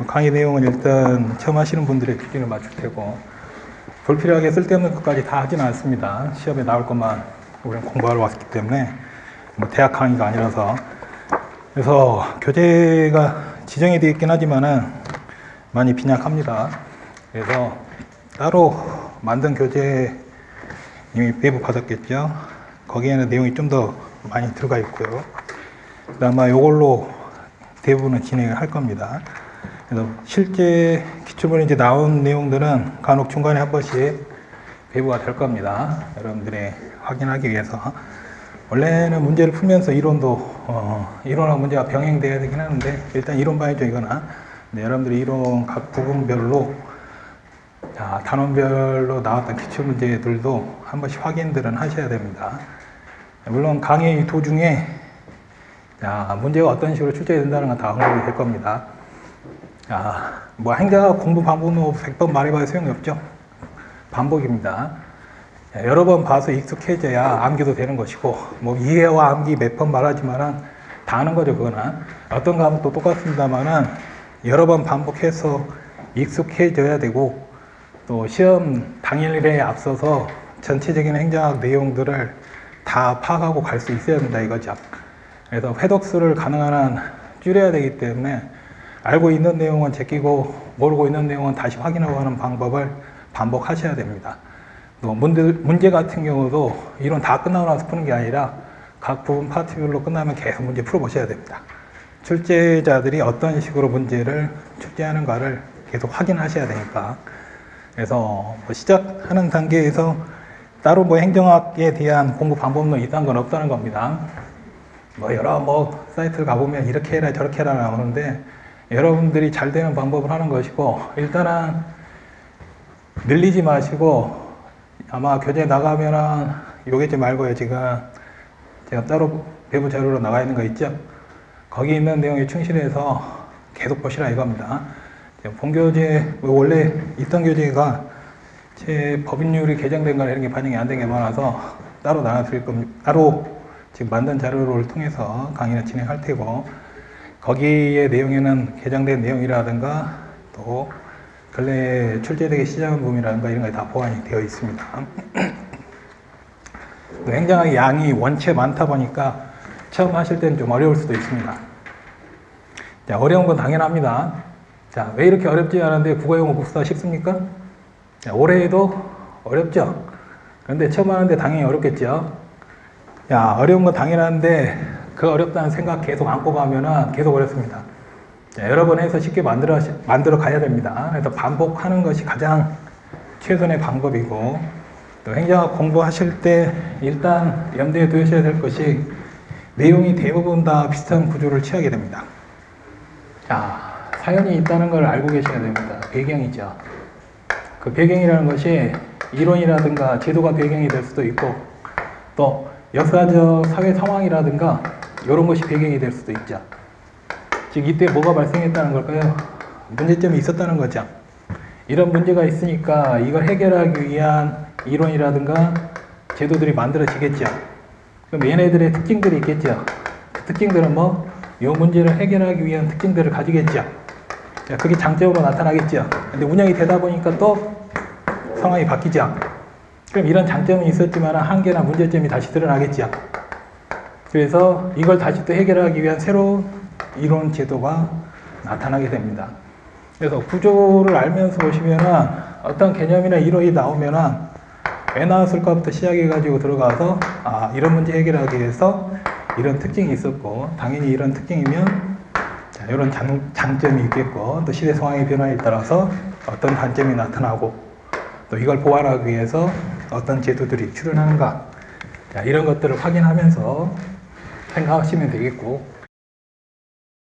강의 내용은 일단 처음 하시는 분들의 기준을 맞출 테고, 불필요하게 쓸데없는 것까지 다 하지는 않습니다. 시험에 나올 것만 우리는 공부하러 왔기 때문에, 뭐 대학 강의가 아니라서. 그래서 교재가 지정이 되어 있긴 하지만은 많이 빈약합니다. 그래서 따로 만든 교재 이미 배부 받았겠죠. 거기에는 내용이 좀 더 많이 들어가 있고요. 아마 이걸로 대부분은 진행을 할 겁니다. 그래서 실제 기출문에 이제 나온 내용들은 간혹 중간에 한 번씩 배부가 될 겁니다. 여러분들이 확인하기 위해서. 원래는 문제를 풀면서 이론하고 문제가 병행돼야 되긴 하는데, 일단 이론반이죠, 이거나. 여러분들이 이론 각 부분별로, 단원별로 나왔던 기출문제들도 한 번씩 확인들은 하셔야 됩니다. 물론 강의 도중에 문제가 어떤 식으로 출제된다는 건 다 언급이 될 겁니다. 뭐 행자학 공부 방법은 100번 말해봐야 소용이 없죠. 반복입니다. 여러 번 봐서 익숙해져야 암기도 되는 것이고, 뭐 이해와 암기 몇 번 말하지만은 다 아는 거죠, 그거는. 어떤 과목도 똑같습니다만은 여러 번 반복해서 익숙해져야 되고, 또 시험 당일에 앞서서 전체적인 행정학 내용들을 다 파악하고 갈 수 있어야 된다, 이거죠. 그래서 회독수를 가능한 한 줄여야 되기 때문에 알고 있는 내용은 제끼고 모르고 있는 내용은 다시 확인하고 하는 방법을 반복하셔야 됩니다. 또 문제 같은 경우도 이론 다 끝나고 나서 푸는 게 아니라 각 부분 파트별로 끝나면 계속 문제 풀어보셔야 됩니다. 출제자들이 어떤 식으로 문제를 출제하는가를 계속 확인하셔야 되니까. 그래서 뭐 시작하는 단계에서 따로 뭐 행정학에 대한 공부 방법론 이딴 건 없다는 겁니다. 여러 사이트를 가보면 이렇게 해라 저렇게 해라 나오는데, 여러분들이 잘 되는 방법을 하는 것이고, 일단은 늘리지 마시고, 아마 교재 나가면은 요게지 말고요. 지금 제가 따로 배부 자료로 나가 있는 거 있죠? 거기 있는 내용에 충실해서 계속 보시라 이겁니다. 본교재, 원래 있던 교재가 제 법인율이 개정된 거나 이런 게 반영이 안 된 게 많아서 따로 나눠드릴 겁니다. 따로 지금 만든 자료를 통해서 강의를 진행할 테고, 거기에 내용에는 개정된 내용이라든가 또 근래에 출제되기 시작한 부분이라든가 이런 게 다 보완이 되어 있습니다. 또 행정학의 양이 원체 많다 보니까 처음 하실 때는 좀 어려울 수도 있습니다. 어려운 건 당연합니다. 왜 이렇게 어렵지 않은데 국어영어 국사 쉽습니까? 올해에도 어렵죠? 그런데 처음 하는데 당연히 어렵겠죠? 어려운 건 당연한데 그 어렵다는 생각 계속 안고 가면은 계속 어렵습니다. 여러 번 해서 쉽게 만들어 가야 됩니다. 그래서 반복하는 것이 가장 최선의 방법이고, 또 행정학 공부하실 때 일단 염두에 두셔야 될 것이 내용이 대부분 다 비슷한 구조를 취하게 됩니다. 사연이 있다는 걸 알고 계셔야 됩니다. 배경이죠. 그 배경이라는 것이 이론이라든가 제도가 배경이 될 수도 있고, 또 역사적 사회 상황이라든가 이런 것이 배경이 될 수도 있죠. 즉 이때 뭐가 발생했다는 걸까요? 문제점이 있었다는 거죠. 이런 문제가 있으니까 이걸 해결하기 위한 이론이라든가 제도들이 만들어지겠죠. 그럼 얘네들의 특징들이 있겠죠. 그 특징들은 이 문제를 해결하기 위한 특징들을 가지겠죠. 그게 장점으로 나타나겠죠. 근데 운영이 되다 보니까 또 상황이 바뀌죠. 그럼 이런 장점은 있었지만 한계나 문제점이 다시 드러나겠죠. 그래서 이걸 다시 또 해결하기 위한 새로운 이론 제도가 나타나게 됩니다. 그래서 구조를 알면서 보시면은 어떤 개념이나 이론이 나오면은 왜 나왔을까부터 시작해가지고 들어가서 이런 문제 해결하기 위해서 이런 특징이 있었고, 당연히 이런 특징이면 이런 장점이 있겠고, 또 시대 상황의 변화에 따라서 어떤 단점이 나타나고, 또 이걸 보완하기 위해서 어떤 제도들이 출현하는가, 이런 것들을 확인하면서 생각하시면 되겠고,